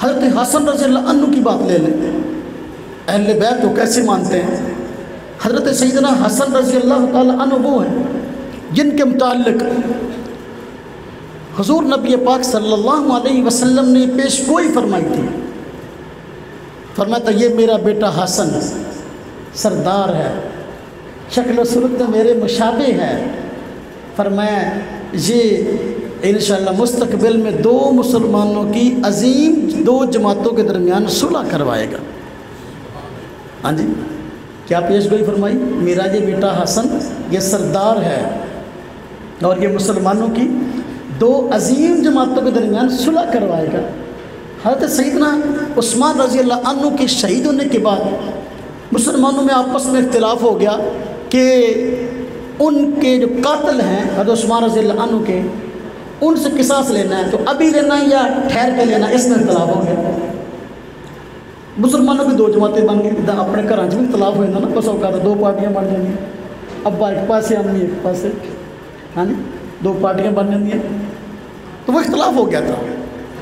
حضرت حسن رضی اللہ عنہ کی بات لے لیں، اہل بیت کو کیسے مانتے ہیں؟ حضرت سیدنا حسن رضی اللہ تعالیٰ عنہ وہ ہیں جن کے متعلق حضور نبی پاک صلی اللہ علیہ وسلم نے پیش گوئی فرمائی تھی۔ فرمایا تھا یہ میرا بیٹا حسن سردار ہے، شکل و صورت میں میرے مشابہ ہے۔ فرمایا یہ انشاءاللہ مستقبل میں دو مسلمانوں کی عظیم دو جماعتوں کے درمیان صلح کروائے گا۔ ہاں جی، کیا پیش گوئی فرمائی؟ میرا یہ بیٹا حسن یہ سردار ہے اور یہ مسلمانوں کی دو عظیم جماعتوں کے درمیان صلح کروائے گا۔ حضرت سیدنا عثمان رضی اللہ عنہ کے شہید ہونے کے بعد مسلمانوں میں آپس میں اختلاف ہو گیا کہ ان کے جو قاتل ہیں حضرت عثمان رضی اللہ عنہ کے، ان سے قصاص لینا ہے تو ابھی لینا ہے یا ٹھہر کے لینا، اس میں اختلاف ہو گیا۔ مسلمانوں کی دو جماعتیں بن گئی، اپنے گھر میں اختلاف ہوئے نا، بس اوقات دو پارٹیاں بن جائیں گی، ابا ایک پاسے امی ایک پاسے، ہاں جی دو پارٹیاں بن جاتی ہیں، تو وہ اختلاف ہو گیا تھا۔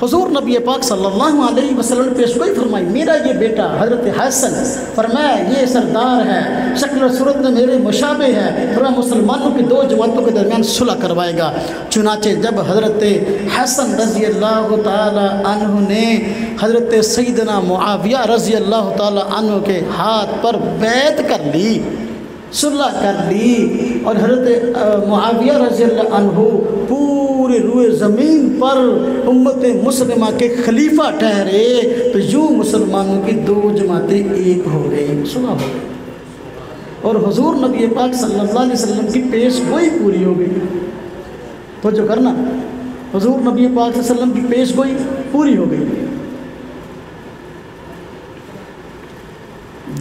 حضور نبی پاک صلی اللہ علیہ وسلم نے پیش گوئی فرمائی، میرا یہ بیٹا حضرت حسن فرمایا یہ سردار ہے، شکل و صورت میں میرے مشابہ ہے، فرمایا مسلمانوں کی دو جماعتوں کے درمیان صلح کروائے گا۔ چنانچہ جب حضرت حسن رضی اللہ تعالی عنہ نے حضرت سیدنا معاویہ رضی اللہ تعالی عنہ کے ہاتھ پر بیعت کر لی، صلح کر لی، اور حضرت معاویہ رضی اللہ عنہ پورے روئے زمین پر امت مسلمہ کے خلیفہ ٹھہرے، تو یوں مسلمانوں کی دو جماعتیں ایک ہو گئی، صلح ہو گئی، اور حضور نبی پاک صلی اللہ علیہ وسلم کی پیش گوئی پوری ہو گئی۔ تو جو کرنا حضور نبی پاک صلی اللہ علیہ وسلم کی پیش گوئی پوری ہو گئی۔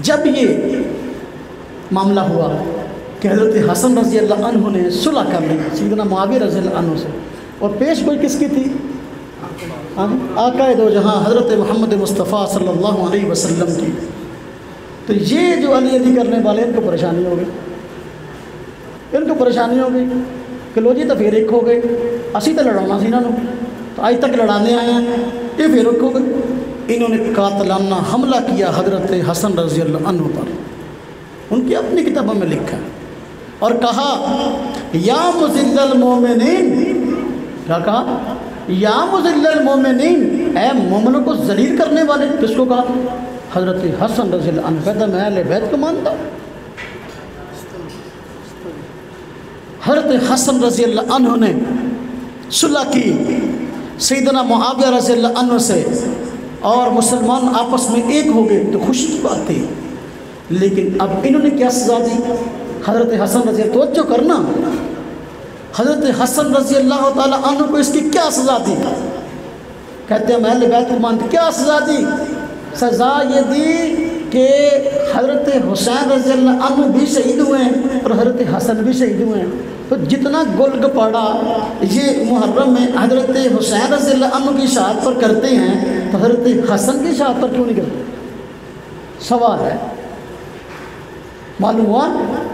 جب یہ معاملہ ہوا کہ حضرت حسن رضی اللہ عنہ نے صلح کر لی سیدنا معاویہ رضی اللہ عنہ سے، اور پیش گوئی کس کی تھی؟ آقا دو جہاں حضرت محمد مصطفیٰ صلی اللہ علیہ وسلم کی۔ تو یہ جو علی علی کرنے والے ان کو پریشانی ہو گئی، ان کو پریشانی ہو گئی کہ لو جی تو پھر ایک ہو گئے، اسی تو لڑانا سی انہوں نے، تو آج تک لڑانے آئے ہیں، یہ پھر ایک ہو گئے۔ انہوں نے قاتلانہ حملہ کیا حضرت حسن رضی اللہ عنہ پر، ان کی اپنی کتابوں میں لکھا ہے، اور کہا یا مذل المومنین، کیا کہا؟ یا مذل المومنین، اے مومنوں کو ذلیل کرنے والے۔ کس کو کہا؟ حضرت حسن رضی اللہ عنہ۔ کہتا میں اہل بیت کو مانتا ہوں۔ حضرت حسن رضی اللہ عنہ نے صلح کی سیدنا معاویہ رضی اللہ عنہ سے، اور مسلمان آپس میں ایک ہو گئے، تو خوشی کی بات تھی۔ لیکن اب انہوں نے کیا سزا دی؟ حضرت حسن رضی اللہ، توجہ کرنا، حضرت حسن رضی اللہ تعالیٰ عنہ کو اس کی کیا سزا دی؟ کہتے ہیں میں اہل بیت کو مانتے، کیا سزا دی؟ سزا یہ دی کہ حضرت حسین رضی اللہ عنہ بھی شہید ہوئے ہیں اور حضرت حسن بھی شہید ہوئے ہیں۔ تو جتنا گلگ پڑا یہ محرم میں حضرت حسین رضی اللہ عنہ کی شہادت پر کرتے ہیں، تو حضرت حسن کی شہادت پر کیوں نہیں کرتے؟ سوال ہے۔ معلوم ہوا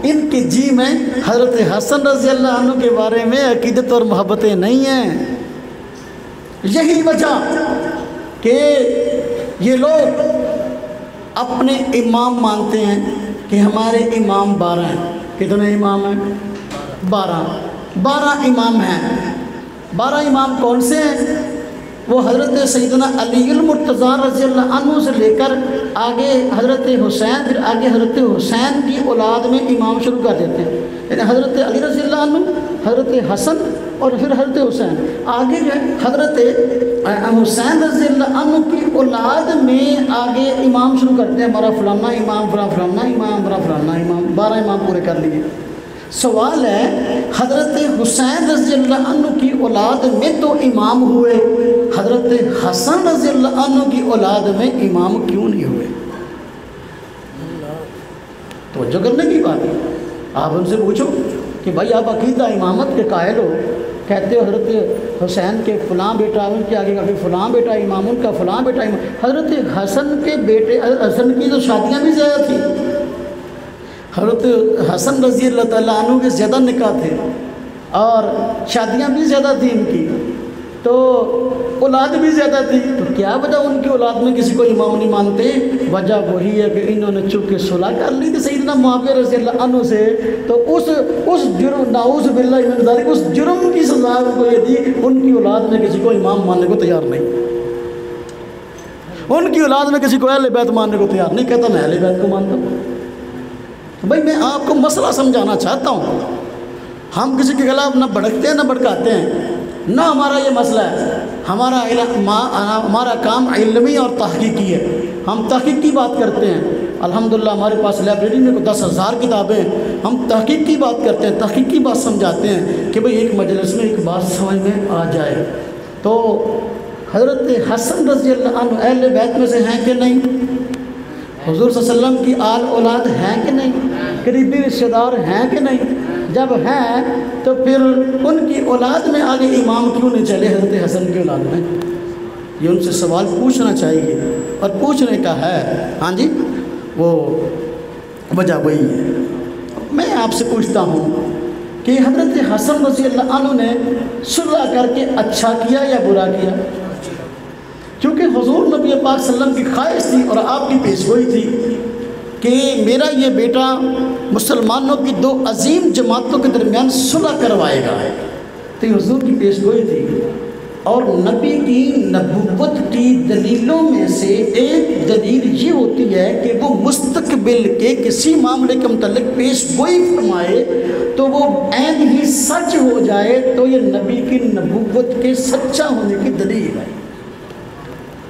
ان کے جی میں حضرت حسن رضی اللہ عنہ کے بارے میں عقیدت اور محبتیں نہیں ہیں۔ یہی وجہ کہ یہ لوگ اپنے امام مانتے ہیں کہ ہمارے امام 12 ہیں۔ کتنے امام ہیں؟ 12 امام ہیں۔ 12 امام کون سے ہیں؟ وہ حضرت سیدنا علی المرتضیٰ رضی اللہ عنہ سے لے کر آگے حضرت حسین، پھر آگے حضرت حسین کی اولاد میں امام شروع کر دیتے ہیں، یعنی حضرت علی رضی اللہ عنہ، حضرت حسن اور پھر حضرت حسین، آگے جو ہے حضرت حسین رضی اللہ عنہ کی اولاد میں آگے امام شروع کرتے ہیں، ہمارا فلانا امام، فلانا امام، فلانا امام، 12 امام پورے کر لیے۔ سوال ہے حضرت حسین رضی اللہ عنہ کی اولاد میں تو امام ہوئے، حضرت حسن رضی اللہ عنہ کی اولاد میں امام کیوں نہیں ہوئے؟ توجہ کرنے کی بات ہے۔ آپ ان سے پوچھو کہ بھائی آپ عقیدہ امامت کے قائل ہو، کہتے ہو حضرت حسین کے فلاں بیٹا، ان کے آگے کا فلاں بیٹا امام، ان کا فلاں بیٹا امام۔ حضرت حسن کے بیٹے، حسن کی تو شادیاں بھی زیادہ تھیں، حضرت حسن رضی اللہ تعالیٰ عنہ کے زیادہ نکاح تھے اور شادیاں بھی زیادہ تھیں ان کی، تو اولاد بھی زیادہ تھی، تو کیا وجہ ان کی اولاد میں کسی کو امام نہیں مانتے؟ وجہ وہی ہے کہ انہوں نے چونکہ صلح کر لی تھی سیدنا معاویہ رضی اللہ عنہ سے، تو اس جرم، نعوذ باللہ من ذالک، اس جرم کی سزا ان کو یہ دی، ان کی اولاد میں کسی کو امام ماننے کو تیار نہیں، ان کی اولاد میں کسی کو اہل بیت ماننے کو تیار نہیں، کہتا میں اہل بیت کو مانتا ہوں۔ بھائی میں آپ کو مسئلہ سمجھانا چاہتا ہوں، ہم کسی کے خلاف نہ بھڑکتے ہیں نہ بھڑکاتے ہیں، نہ ہمارا یہ مسئلہ ہے، ہمارا کام علمی اور تحقیقی ہے، ہم تحقیق کی بات کرتے ہیں۔ الحمدللہ ہمارے پاس لائبریری میں کوئی 10,000 کتابیں، ہم تحقیق کی بات کرتے ہیں، تحقیقی بات سمجھاتے ہیں کہ بھئی ایک مجلس میں ایک بات سمجھ میں آ جائے۔ تو حضرت حسن رضی اللہ عنہ اہل بیت میں سے ہیں کہ نہیں؟ حضور صلی اللہ علیہ وسلم کی آل اولاد ہیں کہ نہیں؟ قریبی رشتہ دار ہیں کہ نہیں؟ جب ہیں تو پھر ان کی اولاد میں آگے امام کیوں نہیں چلے حضرت حسن کی اولاد میں؟ یہ ان سے سوال پوچھنا چاہیے، اور پوچھنے کا ہے۔ ہاں جی، وہ وجہ وہی ہے۔ میں آپ سے پوچھتا ہوں کہ حضرت حسن رضی اللہ عنہ نے صلح کر کے اچھا کیا یا برا کیا؟ کیونکہ حضور نبی پاک صلی اللہ علیہ وسلم کی خواہش تھی اور آپ کی پیشگوئی تھی کہ میرا یہ بیٹا مسلمانوں کی دو عظیم جماعتوں کے درمیان صلح کروائے گا، تو یہ حضور کی پیشگوئی تھی۔ اور نبی کی نبوت کی دلیلوں میں سے ایک دلیل یہ ہوتی ہے کہ وہ مستقبل کے کسی معاملے کے متعلق پیشگوئی فرمائے تو وہ عین ہی سچ ہو جائے، تو یہ نبی کی نبوت کے سچا ہونے کی دلیل ہے۔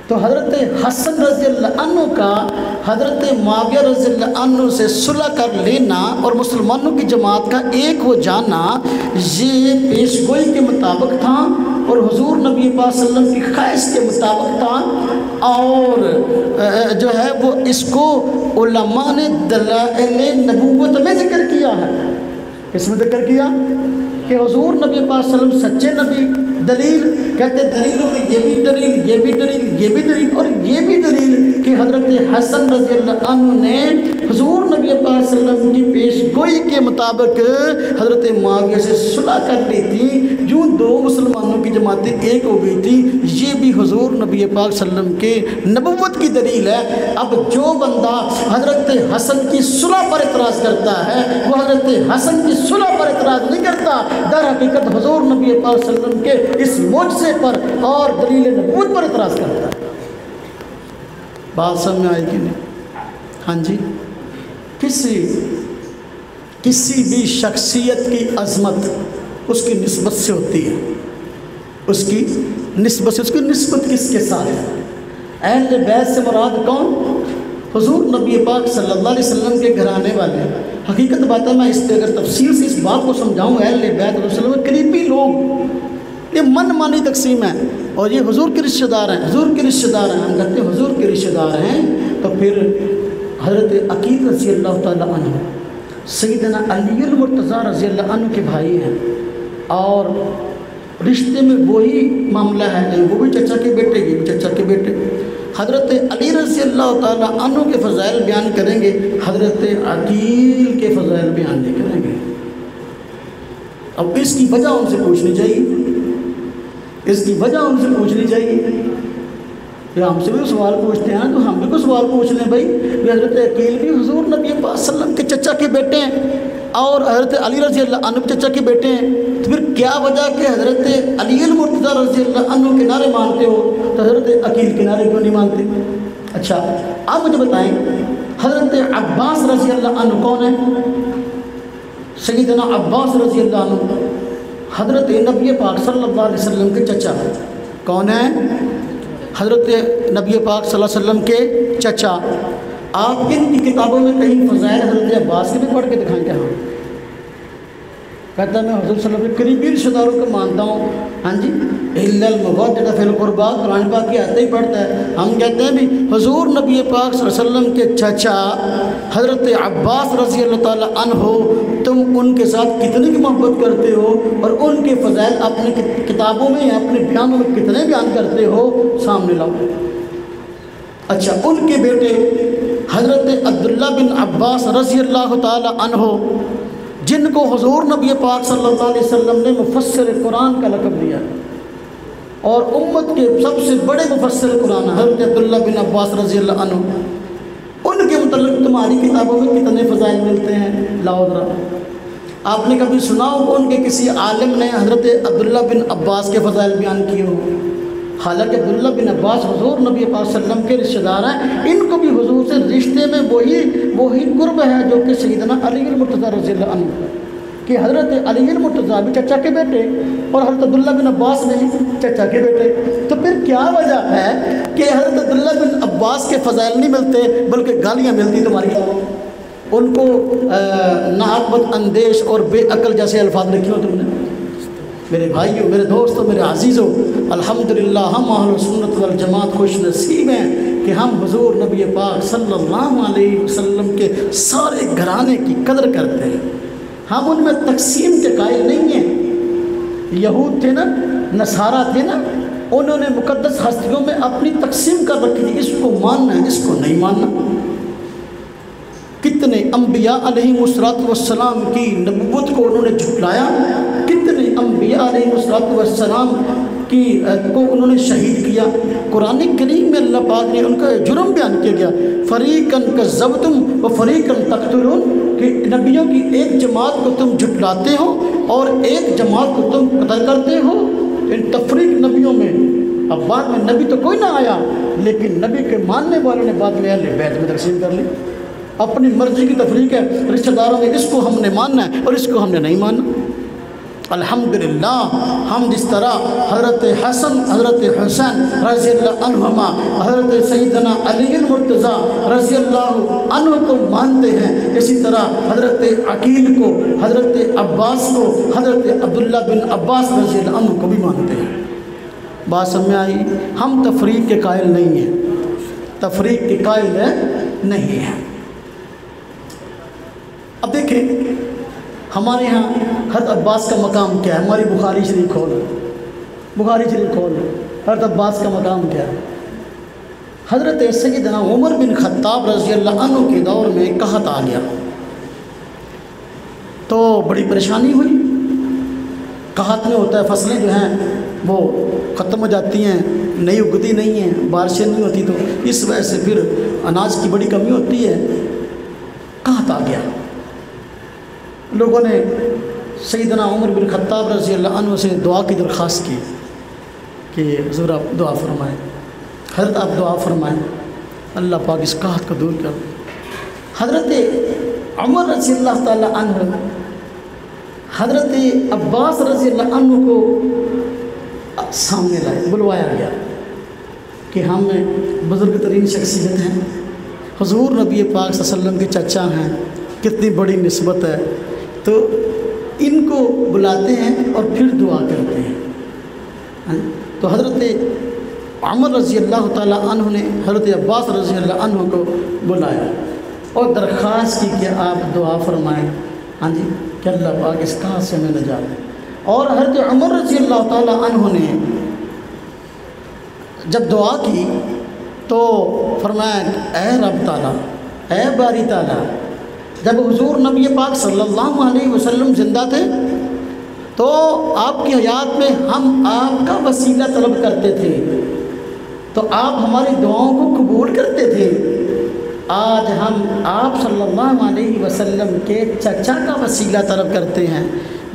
تو حضرت حسن رضی اللہ عنہ کا حضرت معاویہ رضی اللہ عنہ سے صلح کر لینا اور مسلمانوں کی جماعت کا ایک ہو جانا، یہ پیشگوئی کے مطابق تھا اور حضور نبی پاک صلی اللہ علیہ وسلم کی خواہش کے مطابق تھا، اور جو ہے وہ اس کو علماء نے دلائل نبوت میں ذکر کیا ہے۔ کس میں ذکر کیا؟ کہ حضور نبی پاک صلی اللہ علیہ وسلم سچے نبی۔ دلیل کہتے دلیلوں میں یہ بھی دلیل، یہ بھی دلیل، یہ بھی دلیل، اور یہ بھی دلیل کہ حضرت حسن رضی اللہ عنہ نے حضور نبی پاک صلی اللہ علیہ وسلم کی پیشگوئی کے مطابق حضرت معاویہ سے صلح کر لی تھی، جو دو مسلمانوں کی جماعتیں ایک ہو گئی تھی۔ یہ بھی حضور نبی پاک صلی اللہ علیہ وسلم کے نبوت کی دلیل ہے۔ اب جو بندہ حضرت حسن کی صلح پر اعتراض کرتا ہے، وہ حضرت حسن کی صلح پر اعتراض نہیں کرتا، در حقیقت حضور نبی پاک صلی اللہ علیہ وسلم کے اس معجزے پر اور دلیل نبوت پر اعتراض کرتا ہے۔ بات سمجھ میں آئی کہ نہیں؟ ہاں جی، کسی بھی شخصیت کی عظمت اس کی نسبت سے ہوتی ہے، اس کی نسبت کس کے ساتھ ہے؟ اہل بیت سے مراد کون؟ حضور نبی پاک صلی اللہ علیہ وسلم کے گھرانے والے۔ حقیقت بات ہے، میں اس پہ اگر تفصیل سے اس بات کو سمجھاؤں، اہل بیت رسول اللہ علیہ وسلم قریبی لوگ، یہ من مانی تقسیم ہے، اور یہ حضور کے رشتہ دار ہیں، حضور کے رشتہ دار ہیں۔ ہم کہتے ہیں حضور کے رشتہ دار ہیں، تو پھر حضرت عقیل رضی اللہ تعالیٰ عنہ، سیدنا علی المرتضیٰ رضی اللہ عنہ کے بھائی ہیں، اور رشتے میں وہی معاملہ ہے، وہ بھی چچا کے بیٹے، یہ بھی چچا کے بیٹے۔ حضرت علی رضی اللہ تعالیٰ عنہ کے فضائل بیان کریں گے، حضرت عقیل کے فضائل بیان نہیں کریں گے۔ اب اس کی وجہ ان سے پوچھنی چاہیے، اس کی وجہ ان سے پوچھنی چاہیے کہ ہم سے بھی سوال پوچھتے ہیں تو ہم بھی کوئی سوال پوچھ لیں بھائی، حضرت عقیل بھی حضور نبی پاک صلی اللہ علیہ وسلم کے چچا کے بیٹے ہیں، اور حضرت علی رضی اللہ عنہ کے چچا کے بیٹے ہیں، تو پھر کیا وجہ کہ حضرت علی المرتضیٰ رضی اللہ عنہ کے نعرے مانتے ہو تو حضرت عقیل کے نعرے کیوں نہیں مانتے؟ اچھا آپ مجھے بتائیں، حضرت عباس رضی اللہ عنہ کون ہے؟ سیدنا عباس رضی اللہ عنہ حضرت نبی پاک صلی اللہ علیہ وسلم کے چچا کون ہیں؟ حضرت نبی پاک صلی اللہ علیہ وسلم کے چچا۔ آپ ان کی کتابوں میں کہیں فضائل حضرت عباس کے بھی پڑھ کے دکھائیں گے؟ ہاں، کہتا ہے میں حضور صلی اللہ علیہ وسلم کے قریبی رشتہ داروں کو مانتا ہوں۔ ہاں جی، الا المودۃ فی القربى، قرآن پاک کی آتے ہی پڑھتا ہے۔ ہم کہتے ہیں بھی حضور نبی پاک صلی اللہ علیہ وسلم کے چچا حضرت عباس رضی اللہ تعالیٰ عنہ، تم ان کے ساتھ کتنی کی محبت کرتے ہو اور ان کے فضائل اپنی کتابوں میں اپنے بیانوں میں کتنے بیان کرتے ہو، سامنے لاؤ۔ اچھا، ان کے بیٹے حضرت عبداللہ بن عباس رضی اللہ تعالیٰ عنہ، جن کو حضور نبی پاک صلی اللہ علیہ وسلم نے مفسر قرآن کا لقب دیا، اور امت کے سب سے بڑے مفسر قرآن حضرت عبداللہ بن عباس رضی اللہ عنہ، ان کے متعلق تمہاری کتابوں میں کتنے فضائل ملتے ہیں؟ لاؤ ذرا۔ آپ نے کبھی سنا ہو ان کے کسی عالم نے حضرت عبداللہ بن عباس کے فضائل بیان کیے ہوں؟ حالانکہ عبداللہ بن عباس حضور نبی پاک صلی اللہ علیہ وسلم کے رشتہ دار ہیں، ان کو بھی حضور سے رشتے میں وہی قرب ہے جو کہ سیدنا علی المرتضیٰ رضی اللہ عنہ، کہ حضرت علی المرتضیٰ بھی چچا کے بیٹے اور حضرت عبداللہ بن عباس بھی چچا کے بیٹے۔ تو پھر کیا وجہ ہے کہ حضرت عبداللہ بن عباس کے فضائل نہیں ملتے بلکہ گالیاں ملتی تمہاری؟ ان کو ناعقبت اندیش اور بے عقل جیسے الفاظ لکھے ہو تم نے؟ میرے بھائیوں، میرے دوستوں، میرے عزیزوں، الحمدللہ ہم اہل سنت والجماعت خوش نصیب ہیں کہ ہم حضور نبی پاک صلی اللہ علیہ وسلم کے سارے گھرانے کی قدر کرتے ہیں۔ ہم ان میں تقسیم کے قائل نہیں ہیں۔ یہود تھے نا، نصارہ تھے نا، انہوں نے مقدس ہستیوں میں اپنی تقسیم کر رکھی تھی، اس کو ماننا ہے، اس کو نہیں ماننا۔ کتنے انبیاء علیہ السلام کی نبوت کو انہوں نے جھٹلایا، کتنے انبیاء علیہ السلام کو انہوں نے شہید کیا۔ قرآن کریم میں اللہ پاک نے ان کا جرم بیان کیا گیا، فریقاً کذبتم و فریقاً تقتلون، کہ نبیوں کی ایک جماعت کو تم جھٹلاتے ہو اور ایک جماعت کو تم قتل کرتے ہو۔ ان تفریق نبیوں میں، اب بعد میں نبی تو کوئی نہ آیا، لیکن نبی کے ماننے والوں نے بعد میں اہل بیت میں تقسیم کر لی۔ اپنی مرضی کی تفریق ہے، رشتہ داروں میں اس کو ہم نے ماننا ہے اور اس کو ہم نے نہیں ماننا۔ الحمدللہ ہم جس طرح حضرت حسن، حضرت حسین رضی اللہ عنہما، حضرت سیدنا علی المرتضیٰ رضی اللہ عنہ کو مانتے ہیں، اسی طرح حضرت عقیل کو، حضرت عباس کو، حضرت عبداللہ بن عباس رضی اللہ عنہ کو بھی مانتے ہیں۔ بات سمجھ آئی؟ ہم تفریق کے قائل نہیں ہیں، تفریق کے قائل نہیں ہیں۔ اب دیکھیں ہمارے ہاں حضرت عباس کا مقام کیا ہے؟ ہماری بخاری شریف کھول، بخاری شریف کھول، حضرت عباس کا مقام کیا ہے؟ حضرت سیدنا عمر بن خطاب رضی اللہ عنہ کے دور میں قحط آ گیا تو بڑی پریشانی ہوئی۔ قحط میں ہوتا ہے فصلیں جو ہیں وہ ختم ہو جاتی ہیں، نہیں اگتی نہیں ہیں، بارشیں نہیں ہوتی، تو اس وجہ سے پھر اناج کی بڑی کمی ہوتی ہے۔ قحط آ گیا، لوگوں نے سیدنا عمر بن خطاب رضی اللہ عنہ سے دعا کی درخواست کی کہ حضور آپ دعا فرمائیں، حضرت آپ دعا فرمائیں، اللہ پاک اس قحط کو دور کر۔ حضرت عمر رضی اللہ تعالی عنہ حضرت عباس رضی اللہ عنہ کو سامنے لائے، بلوایا گیا کہ ہم بزرگ ترین شخصیت ہیں، حضور نبی پاک صلی اللہ علیہ وسلم کے چچا ہیں، کتنی بڑی نسبت ہے، تو ان کو بلاتے ہیں اور پھر دعا کرتے ہیں۔ تو حضرت عمر رضی اللہ تعالیٰ عنہ نے حضرت عباس رضی اللہ عنہ کو بلایا اور درخواست کی کہ آپ دعا فرمائیں، ہاں جی، کہ اللہ پاک اس قحط سے ہمیں نجات دے۔ اور حضرت عمر رضی اللہ تعالیٰ عنہ نے جب دعا کی تو فرمایا، اے رب تعالیٰ، اے باری تعالیٰ، جب حضور نبی پاک صلی اللہ علیہ وسلم زندہ تھے تو آپ کی حیات میں ہم آپ کا وسیلہ طلب کرتے تھے، تو آپ ہماری دعاؤں کو قبول کرتے تھے۔ آج ہم آپ صلی اللہ علیہ وسلم کے چچا کا وسیلہ طلب کرتے ہیں،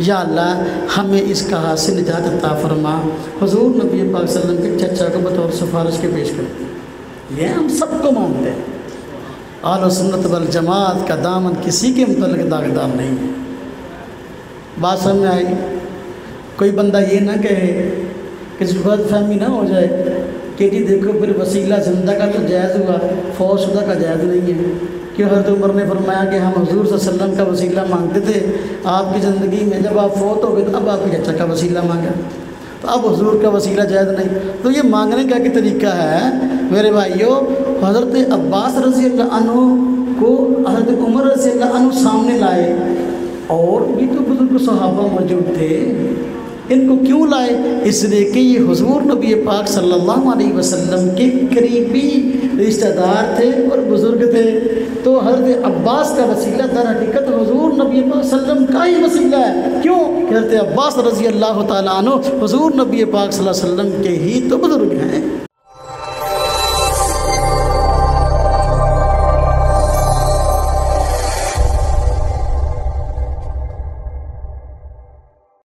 یا اللہ ہمیں اس قحط سے نجات عطا فرما۔ حضور نبی پاک صلی اللہ علیہ وسلم کے چچا کو بطور سفارش کے پیش کرتے ہیں۔ یہ ہم سب کو مانتے ہیں، اہل سنت والجماعت کا دامن کسی کے متعلق داغدار نہیں ہے۔ بات سمجھ میں آئی؟ کوئی بندہ یہ نہ کہے کہ غلط فہمی نہ ہو جائے کہ جی دیکھو پھر وسیلہ زندہ کا تو جائز ہوا، فوت شدہ کا جائز نہیں ہے، کہ حضرت عمر نے فرمایا کہ ہم حضور صلی اللہ علیہ وسلم کا وسیلہ مانگتے تھے آپ کی زندگی میں، جب آپ فوت ہو گئے تو اب آپ کے چچا کا وسیلہ مانگا، تو اب حضور کا وسیلہ جائز نہیں۔ تو یہ مانگنے کا کیا طریقہ ہے میرے بھائیوں؟ حضرت عباس رضی اللہ عنہ کو حضرت عمر رضی اللہ عنہ سامنے لائے، اور بھی تو بزرگ صحابہ موجود تھے، ان کو کیوں لائے؟ اس لیے کہ یہ حضور نبی پاک صلی اللہ علیہ وسلم کے قریبی رشتہ دار تھے اور بزرگ تھے۔ تو حضرت عباس کا وسیلہ در حقیقت حضور نبی پاک صلی اللہ علیہ وسلم کا ہی وسیلہ ہے. کیوں کہ حضرت عباس رضی اللہ تعالیٰ عنہ حضور نبی پاک صلی اللہ علیہ وسلم کے ہی تو بزرگ ہیں.